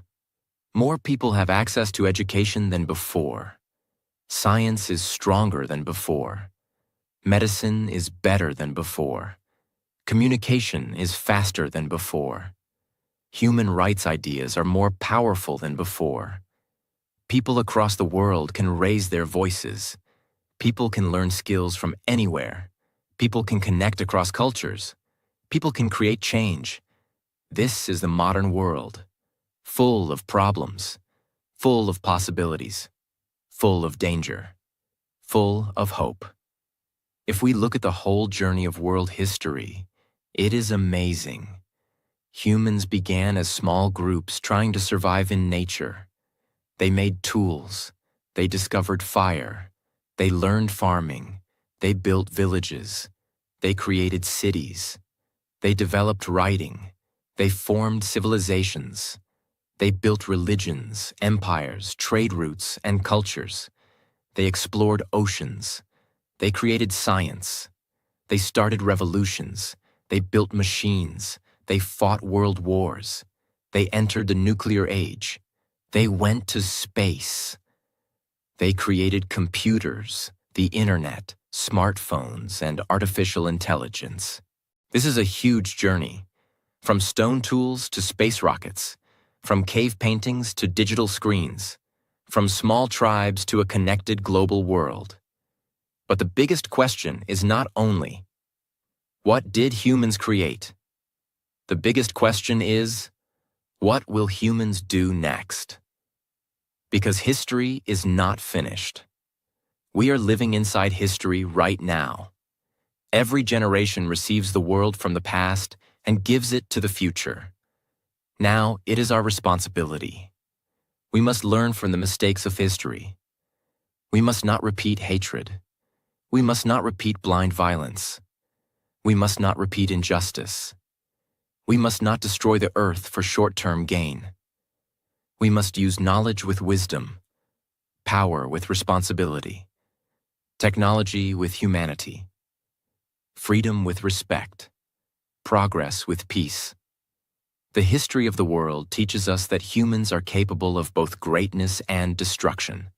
More people have access to education than before. Science is stronger than before. Medicine is better than before. Communication is faster than before. Human rights ideas are more powerful than before. People across the world can raise their voices. People can learn skills from anywhere. People can connect across cultures. People can create change. This is the modern world, full of problems, full of possibilities, full of danger, full of hope. If we look at the whole journey of world history, it is amazing. Humans began as small groups trying to survive in nature. They made tools. They discovered fire. They learned farming. They built villages. They created cities. They developed writing. They formed civilizations. They built religions, empires, trade routes, and cultures. They explored oceans. They created science. They started revolutions. They built machines. They fought world wars. They entered the nuclear age. They went to space. They created computers, the internet, smartphones, and artificial intelligence. This is a huge journey. From stone tools to space rockets, from cave paintings to digital screens, from small tribes to a connected global world. But the biggest question is not only, what did humans create? The biggest question is, what will humans do next? Because history is not finished. We are living inside history right now. Every generation receives the world from the past and gives it to the future. Now it is our responsibility. We must learn from the mistakes of history. We must not repeat hatred. We must not repeat blind violence. We must not repeat injustice. We must not destroy the earth for short-term gain. We must use knowledge with wisdom, power with responsibility, technology with humanity, freedom with respect, progress with peace. The history of the world teaches us that humans are capable of both greatness and destruction.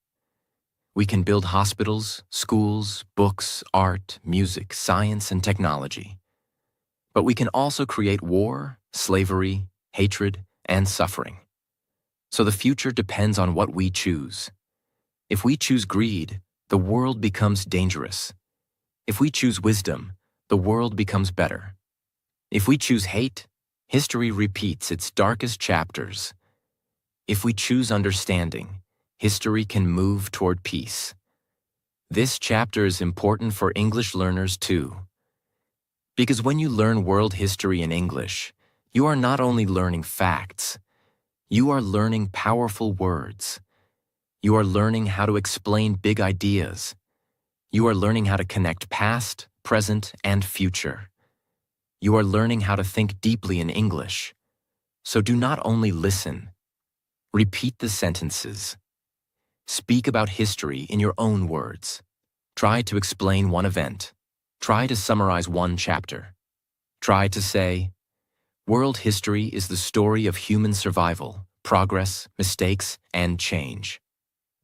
We can build hospitals, schools, books, art, music, science, and technology. But we can also create war, slavery, hatred, and suffering. So the future depends on what we choose. If we choose greed, the world becomes dangerous. If we choose wisdom, the world becomes better. If we choose hate, history repeats its darkest chapters. If we choose understanding, history can move toward peace. This chapter is important for English learners too. Because when you learn world history in English, you are not only learning facts, you are learning powerful words. You are learning how to explain big ideas. You are learning how to connect past, present, and future. You are learning how to think deeply in English. So do not only listen. Repeat the sentences. Speak about history in your own words. Try to explain one event. Try to summarize one chapter. Try to say, world history is the story of human survival, progress, mistakes, and change.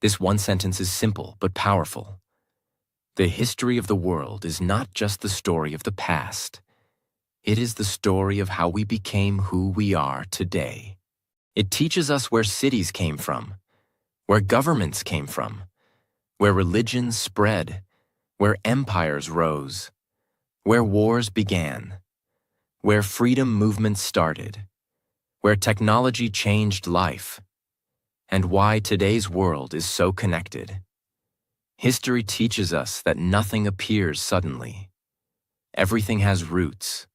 This one sentence is simple but powerful. The history of the world is not just the story of the past. It is the story of how we became who we are today. It teaches us where cities came from, where governments came from, where religions spread, where empires rose, where wars began, where freedom movements started, where technology changed life, and why today's world is so connected. History teaches us that nothing appears suddenly. Everything has roots.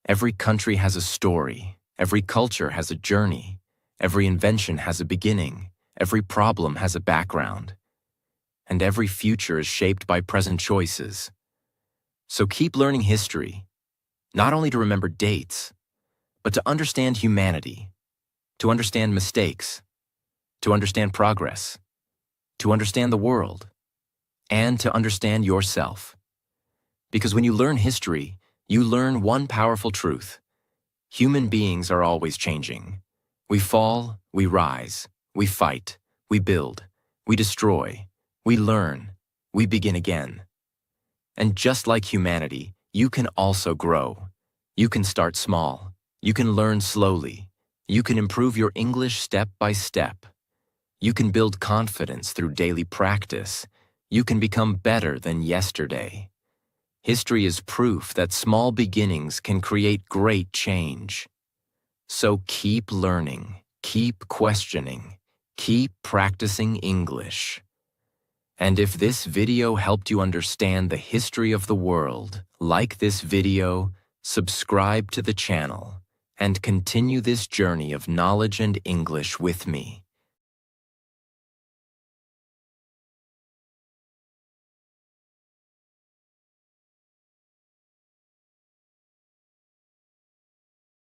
Every country has a story. Every culture has a journey. Every invention has a beginning. Every problem has a background. And every future is shaped by present choices. So keep learning history, not only to remember dates, but to understand humanity, to understand mistakes, to understand progress, to understand the world, and to understand yourself. Because when you learn history, you learn one powerful truth. Human beings are always changing. We fall, we rise, we fight, we build, we destroy, we learn, we begin again. And just like humanity, you can also grow. You can start small. You can learn slowly. You can improve your English step by step. You can build confidence through daily practice. You can become better than yesterday. History is proof that small beginnings can create great change. So keep learning, keep questioning, keep practicing English. And if this video helped you understand the history of the world, like this video, subscribe to the channel, and continue this journey of knowledge and English with me.